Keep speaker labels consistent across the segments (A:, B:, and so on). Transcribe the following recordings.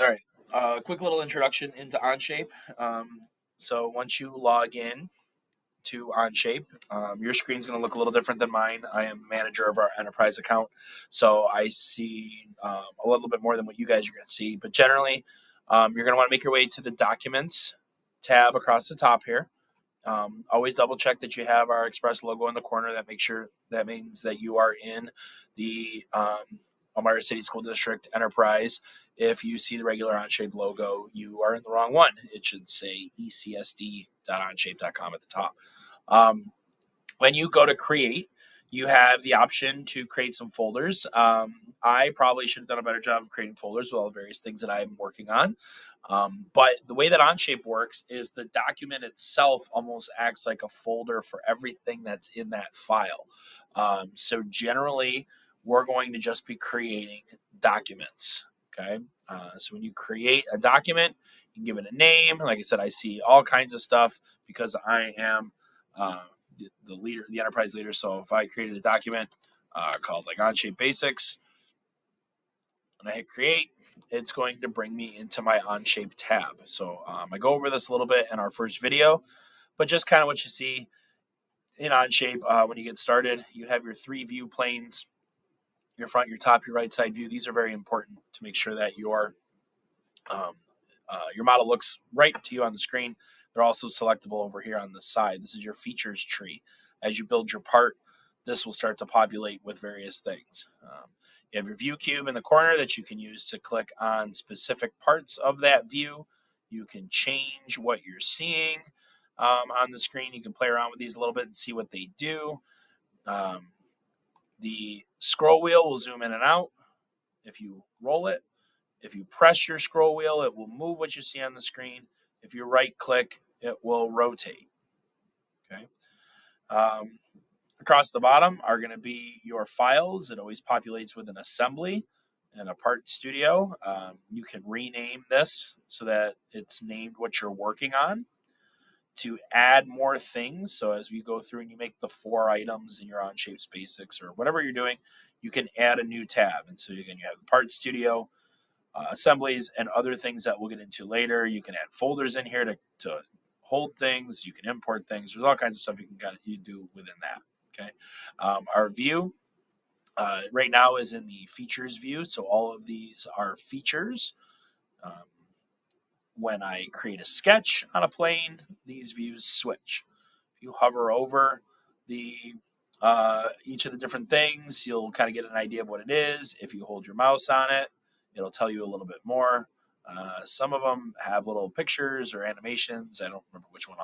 A: All right. Quick little introduction into Onshape. So once you log in to Onshape, your screen's going to look a little different than mine. I am manager of our enterprise account, so I see a little bit more than what you guys are going to see. But generally, you're going to want to make your way to the Documents tab across the top here. Always double check that you have our Express logo in the corner. That means that you are in the Elmira City School District Enterprise. If you see the regular Onshape logo, you are in the wrong one. It should say ecsd.onshape.com at the top. When you go to create, you have the option to create some folders. I probably should have done a better job of creating folders with all the various things that I'm working on. But the way that Onshape works is the document itself almost acts like a folder for everything that's in that file. So generally, we're going to just be creating documents. Okay. So when you create a document, you can give it a name. Like I said, I see all kinds of stuff because I am the leader, the enterprise leader. So if I created a document called like Onshape Basics, and I hit create, it's going to bring me into my Onshape tab. So I go over this a little bit in our first video, but just kind of what you see in Onshape when you get started, you have your 3 view planes, your front, your top, your right side view. These are very important to make sure that your model looks right to you on the screen. They're also selectable over here on the side. This is your features tree. As you build your part, this will start to populate with various things. You have your view cube in the corner that you can use to click on specific parts of that view. You can change what you're seeing on the screen. You can play around with these a little bit and see what they do. The scroll wheel will zoom in and out if you roll it. If you press your scroll wheel, it will move what you see on the screen. If you right click, it will rotate. Okay. Across the bottom are going to be your files. It always populates with an assembly and a part studio. You can rename this so that it's named what you're working on to add more things. So as you go through and you make the 4 items in your Onshape Basics or whatever you're doing, you can add a new tab. And so again, you have the part studio, assemblies, and other things that we'll get into later. You can add folders in here to hold things. You can import things. There's all kinds of stuff you do within that. Okay. Our view right now is in the features view. So all of these are features. When I create a sketch on a plane, these views switch. If you hover over the each of the different things, you'll kind of get an idea of what it is. If you hold your mouse on it, it'll tell you a little bit more. Some of them have little pictures or animations. I don't remember which one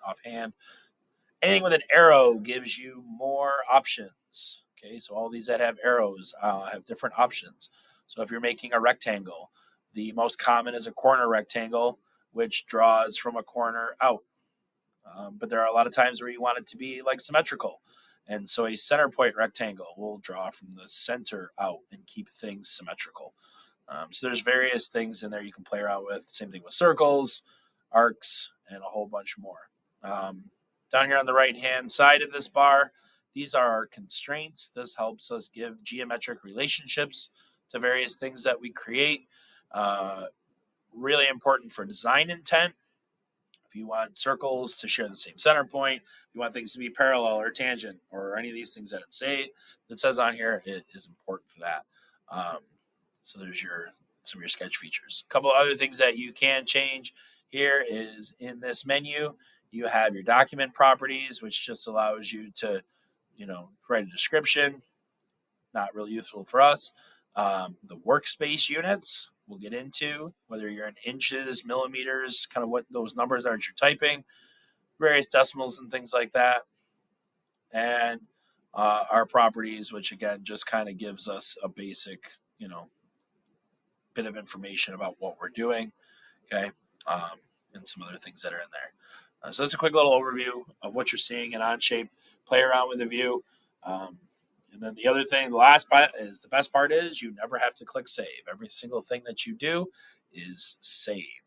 A: offhand. Anything with an arrow gives you more options. Okay, so all these that have arrows have different options. So if you're making a rectangle, the most common is a corner rectangle, which draws from a corner out. But there are a lot of times where you want it to be like symmetrical. And so a center point rectangle will draw from the center out and keep things symmetrical. So there's various things in there you can play around with. Same thing with circles, arcs, and a whole bunch more. Down here on the right-hand side of this bar, these are our constraints. This helps us give geometric relationships to various things that we create. Really important for design intent. If you want circles to share the same center point, if you want things to be parallel or tangent or any of these things that it says on here, it is important for that. So there's some of your sketch features. A couple of other things that you can change here is in this menu, you have your document properties, which just allows you to, write a description. Not really useful for us. The workspace units we'll get into, whether you're in inches, millimeters, kind of what those numbers are that you're typing, various decimals and things like that. And our properties, which again just kind of gives us a basic, bit of information about what we're doing. Okay. And some other things that are in there. So that's a quick little overview of what you're seeing in Onshape. Play around with the view. And then the other thing, the last part is the best part is you never have to click save. Every single thing that you do is saved.